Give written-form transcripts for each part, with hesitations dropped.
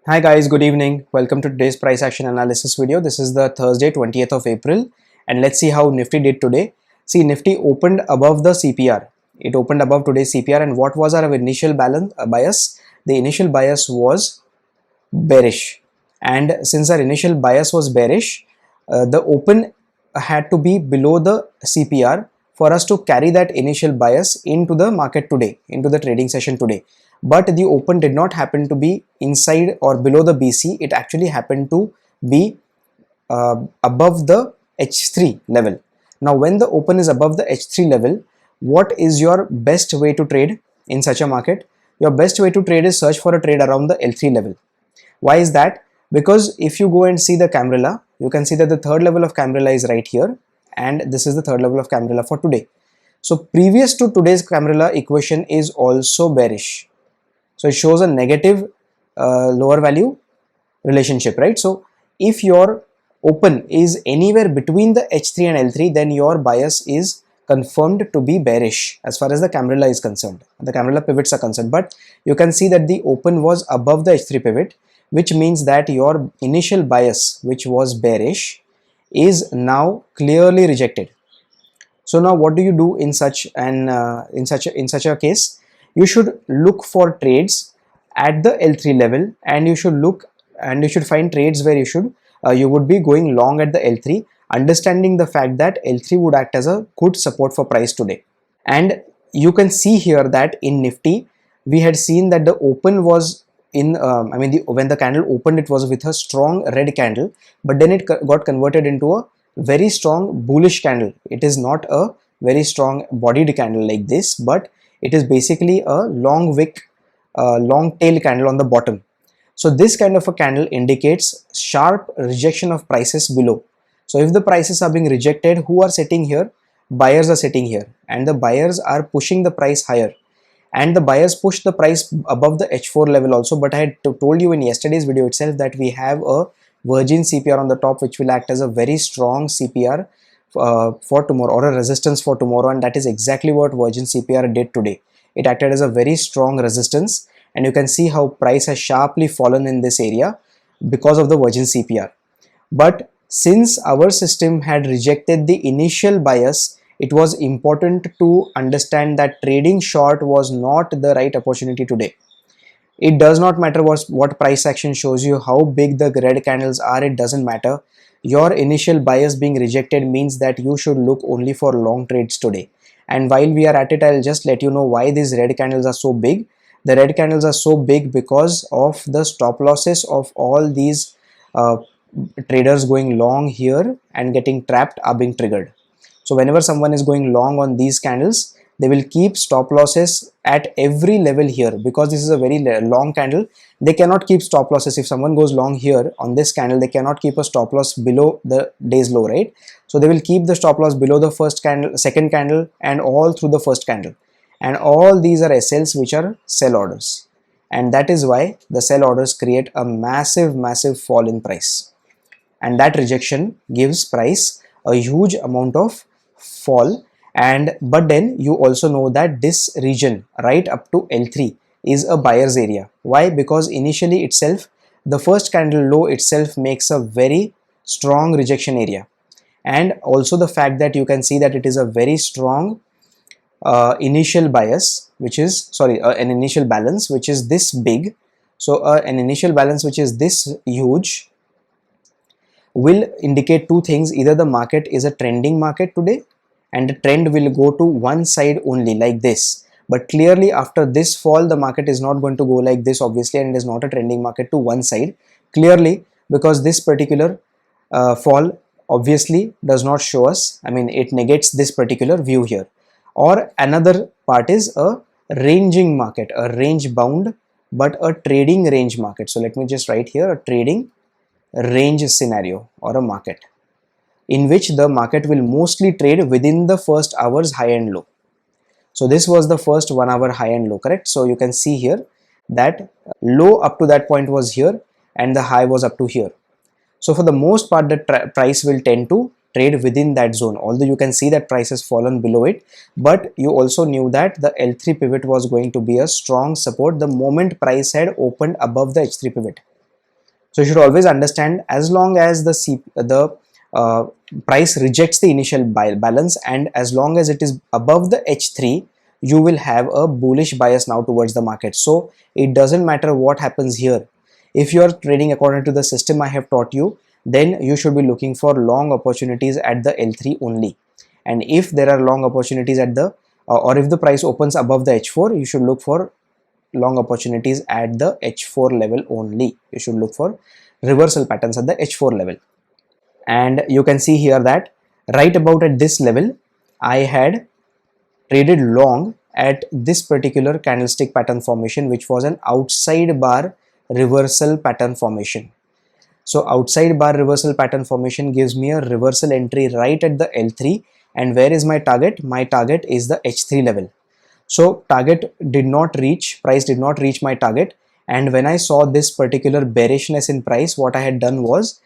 Hi guys, good evening. Welcome to today's price action analysis video. This is the Thursday 20th of April and let's see how Nifty did today. See, Nifty opened above the CPR. It opened above today's CPR, and what was our initial bias? The initial bias was bearish, and since our initial bias was bearish, the open had to be below the CPR for us to carry that initial bias into the market today, into the trading session today. But the open did not happen to be inside or below the BC. It actually happened to be above the H3 level. Now when the open is above the H3 level, what is your best way to trade in such a market? Your best way to trade is search for a trade around the L3 level. Why is that? Because if you go and see the Cambrella, you can see that the third level of Cambrella is right here, and this is the third level of Cambrella for today. So previous to today's Cambrella equation is also bearish. So it shows a negative lower value relationship, right? So if your open is anywhere between the H3 and L3, then your bias is confirmed to be bearish as far as the Cambrella is concerned. The Cambrella pivots are concerned, but you can see that the open was above the H3 pivot, which means that your initial bias, which was bearish, is now clearly rejected. So now what do you do in such a case? You should look for trades at the L3 level, and you should find trades where you would be going long at the L3, understanding the fact that L3 would act as a good support for price today. And you can see here that in Nifty we had seen that the open was in when the candle opened, it was with a strong red candle, but then it got converted into a very strong bullish candle. It is not a very strong bodied candle like this, but it is basically a long wick, long tail candle on the bottom. So this kind of a candle indicates sharp rejection of prices below. So if the prices are being rejected, who are sitting here? Buyers are sitting here, and the buyers are pushing the price higher, and the buyers push the price above the H4 level also. But I had told you in yesterday's video itself that we have a virgin CPR on the top, which will act as a very strong CPR for tomorrow, or a resistance for tomorrow, and that is exactly what virgin CPR did today. It acted as a very strong resistance, and you can see how price has sharply fallen in this area because of the virgin CPR. But since our system had rejected the initial bias, it was important to understand that trading short was not the right opportunity today. It does not matter what price action shows you, how big the red candles are, it doesn't matter. Your initial bias being rejected means that you should look only for long trades today. And while we are at it, I'll just let you know why these red candles are so big. The red candles are so big because of the stop losses of all these traders going long here and getting trapped are being triggered. So whenever someone is going long on these candles, they will keep stop losses at every level here, because this is a very long candle. They cannot keep stop losses. If someone goes long here on this candle, they cannot keep a stop loss below the day's low, right? So they will keep the stop loss below the first candle, second candle, and all through the first candle. And all these are SLs, which are sell orders. And that is why the sell orders create a massive fall in price. And that rejection gives price a huge amount of fall. And but then you also know that this region right up to L3 is a buyer's area. Why? Because initially itself, the first candle low itself makes a very strong rejection area, and also the fact that you can see that it is a very strong initial bias, which is an initial balance which is this big. So an initial balance which is this huge will indicate two things: either the market is a trending market today, and the trend will go to one side only like this. But clearly after this fall, the market is not going to go like this, obviously, and it is not a trending market to one side, clearly, because this particular fall obviously does not show us, it negates this particular view here. Or another part is a ranging market, a range bound but a trading range market. So let me just write here a trading range scenario, or a market in which the market will mostly trade within the first hour's high and low. So this was the first 1 hour high and low, correct? So you can see here that low up to that point was here and the high was up to here. So for the most part, the price will tend to trade within that zone, although you can see that price has fallen below it. But you also knew that the L3 pivot was going to be a strong support the moment price had opened above the H3 pivot. So you should always understand, as long as the price rejects the initial balance and as long as it is above the H3, you will have a bullish bias now towards the market. So it doesn't matter what happens here. If you are trading according to the system I have taught you, then you should be looking for long opportunities at the L3 only. And if there are long opportunities at the or if the price opens above the H4, you should look for long opportunities at the H4 level only. You should look for reversal patterns at the H4 level. And you can see here that right about at this level, I had traded long at this particular candlestick pattern formation, which was an outside bar reversal pattern formation. So outside bar reversal pattern formation gives me a reversal entry right at the L3. And where is my target? My target is the H3 level. So target did not reach, price did not reach my target. And when I saw this particular bearishness in price, what I had done was,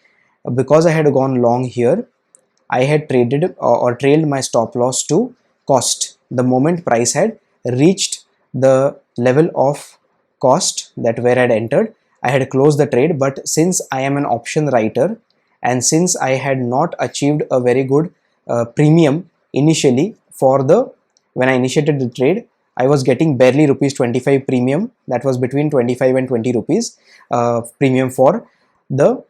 because I had gone long here, I had traded or trailed my stop loss to cost. The moment price had reached the level of cost that where I had entered, I had closed the trade. But since I am an option writer and since I had not achieved a very good premium initially for the, when I initiated the trade, I was getting barely rupees 25 premium. That was between 25 and 20 rupees premium for the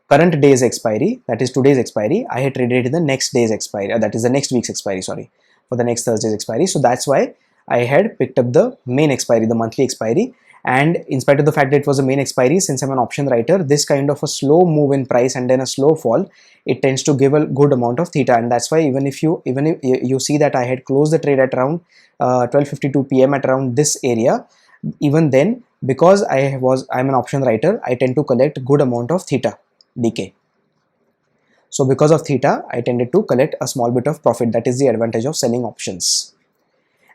current day's expiry, that is today's expiry. I had traded in the next day's expiry, that is the next week's expiry, sorry, for the next Thursday's expiry. So that's why I had picked up the main expiry, the monthly expiry. And in spite of the fact that it was a main expiry, since I'm an option writer, this kind of a slow move in price and then a slow fall, it tends to give a good amount of theta. And that's why even if you see that I had closed the trade at around 12:52 p.m. at around this area, even then, because I'm an option writer, I tend to collect good amount of theta decay. So because of theta, I tended to collect a small bit of profit. That is the advantage of selling options.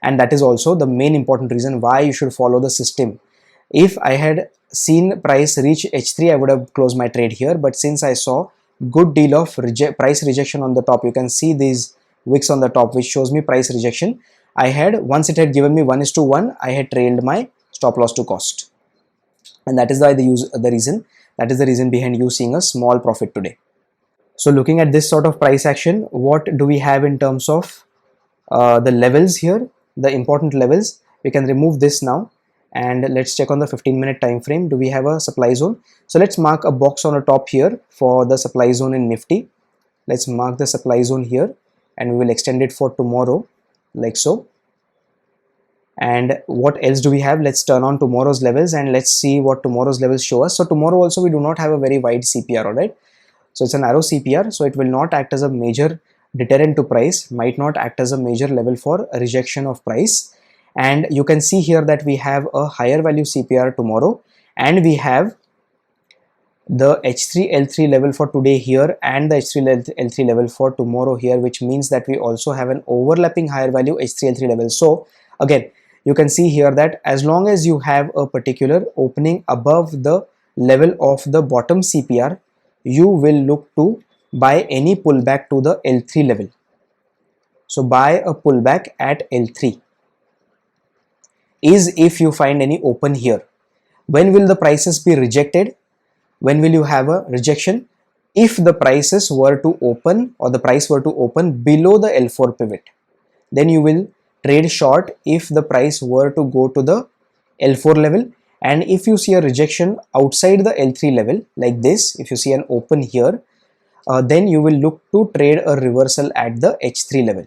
And that is also the main important reason why you should follow the system. If I had seen price reach H3, I would have closed my trade here. But since I saw good deal of price rejection on the top, you can see these wicks on the top, which shows me price rejection. I had, once it had given me 1:1, I had trailed my stop loss to cost. And that is why that is the reason behind you seeing a small profit today. So looking at this sort of price action, what do we have in terms of the levels here, the important levels? We can remove this now and let's check on the 15-minute time frame. Do we have a supply zone? So let's mark a box on the top here for the supply zone in Nifty. Let's mark the supply zone here and we will extend it for tomorrow like so. And what else do we have? Let's turn on tomorrow's levels and let's see what tomorrow's levels show us. So tomorrow also we do not have a very wide CPR, all right? So it's a narrow CPR, so it will not act as a major deterrent to price, might not act as a major level for a rejection of price. And you can see here that we have a higher value CPR tomorrow and we have the H3 L3 level for today here and the H3 L3 level for tomorrow here, which means that we also have an overlapping higher value H3 L3 level. So again, you can see here that as long as you have a particular opening above the level of the bottom CPR, you will look to buy any pullback to the L3 level. So buy a pullback at L3 is if you find any open here. When will the prices be rejected? When will you have a rejection? If the prices were to open or the price were to open below the L4 pivot, then you will trade short if the price were to go to the L4 level. And if you see a rejection outside the L3 level like this, if you see an open here, then you will look to trade a reversal at the H3 level.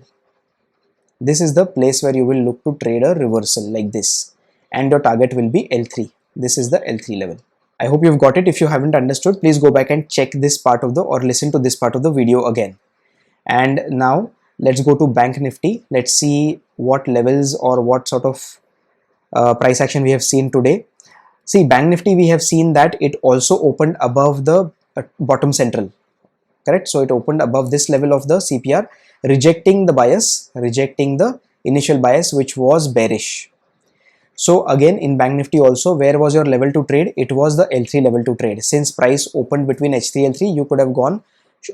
This is the place where you will look to trade a reversal like this, and your target will be L3. This is the L3 level. I hope you've got it. If you haven't understood, please go back and check this part of the or listen to this part of the video again. And now let's go to Bank Nifty. Let's see what levels or what sort of price action we have seen today. See, Bank Nifty, we have seen that it also opened above the bottom central, correct? So it opened above this level of the CPR, rejecting the bias, rejecting the initial bias, which was bearish. So again, in Bank Nifty also, where was your level to trade? It was the L3 level to trade. Since price opened between H3 L3, you could have gone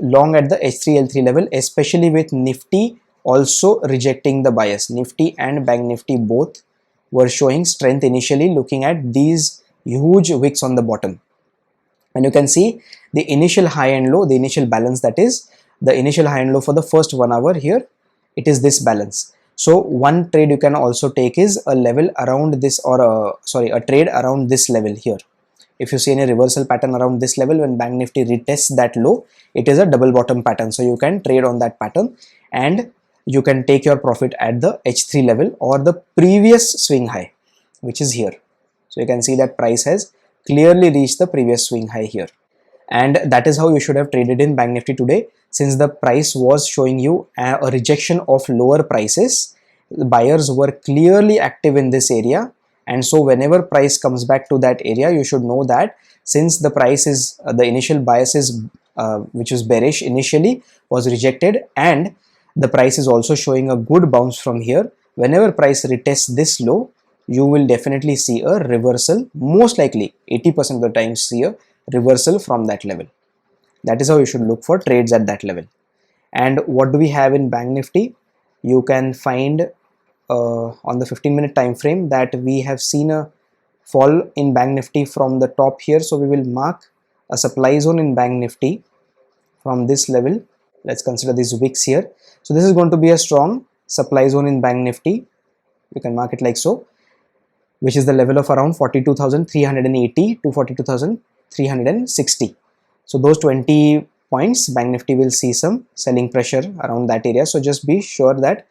long at the H3 L3 level, especially with Nifty also rejecting the bias. Nifty and Bank Nifty both were showing strength initially, looking at these huge wicks on the bottom. And you can see the initial high and low, the initial balance, that is the initial high and low for the first 1 hour here, it is this balance. So one trade you can also take is a level around this, or a trade around this level here. If you see any reversal pattern around this level, when Bank Nifty retests that low, it is a double bottom pattern. So you can trade on that pattern and you can take your profit at the H3 level or the previous swing high, which is here. So you can see that price has clearly reached the previous swing high here. And that is how you should have traded in Bank Nifty today. Since the price was showing you a rejection of lower prices, the buyers were clearly active in this area. And so whenever price comes back to that area, you should know that since the price is the initial bias is which was bearish initially was rejected, and the price is also showing a good bounce from here, whenever price retests this low, you will definitely see a reversal, most likely 80% of the time see a reversal from that level. That is how you should look for trades at that level. And what do we have in Bank Nifty? You can find on the 15-minute time frame that we have seen a fall in Bank Nifty from the top here. So we will mark a supply zone in Bank Nifty from this level. Let's consider these wicks here. So this is going to be a strong supply zone in Bank Nifty. You can mark it like so, which is the level of around 42,380 to 42,360. So those 20 points, Bank Nifty will see some selling pressure around that area. So just be sure that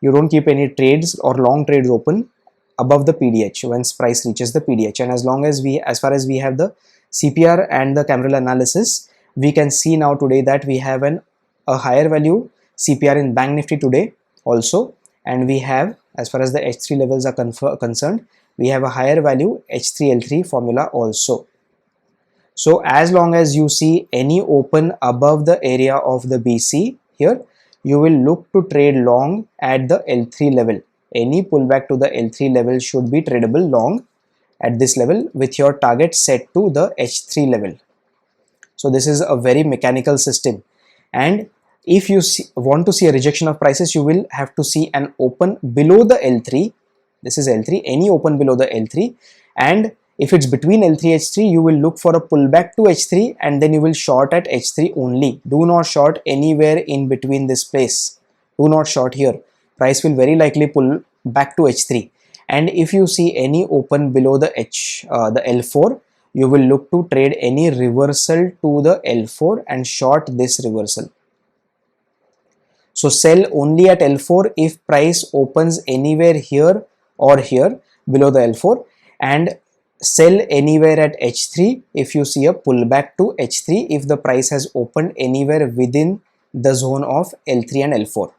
you don't keep any trades or long trades open above the PDH once price reaches the PDH. And as far as we have the CPR and the Cameral analysis, we can see now today that we have a higher value CPR in Bank Nifty today also, and we have, as far as the H3 levels are concerned, we have a higher value H3L3 formula also. So as long as you see any open above the area of the BC here, you will look to trade long at the L3 level. Any pullback to the L3 level should be tradable long at this level with your target set to the H3 level. So this is a very mechanical system, and if you want to see a rejection of prices, you will have to see an open below the L3. This is L3, any open below the L3, and if it's between L3 H3, you will look for a pullback to H3 and then you will short at H3 only. Do not short anywhere in between this place. Do not short here. Price will very likely pull back to H3. And if you see any open below the the L4, you will look to trade any reversal to the L4 and short this reversal. So sell only at L4 if price opens anywhere here or here below the L4, and sell anywhere at H3 if you see a pullback to H3 if the price has opened anywhere within the zone of L3 and L4.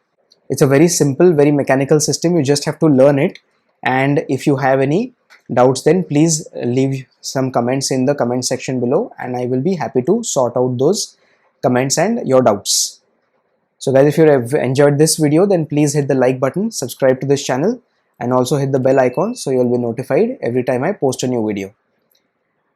It's a very simple, very mechanical system. You just have to learn it. And if you have any doubts, then please leave some comments in the comment section below, and I will be happy to sort out those comments and your doubts. So guys, if you have enjoyed this video, then please hit the like button, subscribe to this channel, and also hit the bell icon so you'll be notified every time I post a new video.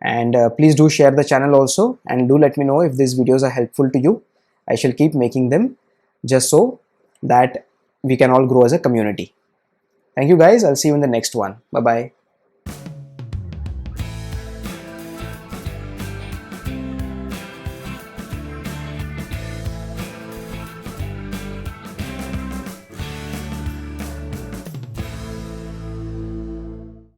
And please do share the channel also, and do let me know if these videos are helpful to you. I shall keep making them just so that we can all grow as a community. Thank you guys. I'll see you in the next one. Bye bye.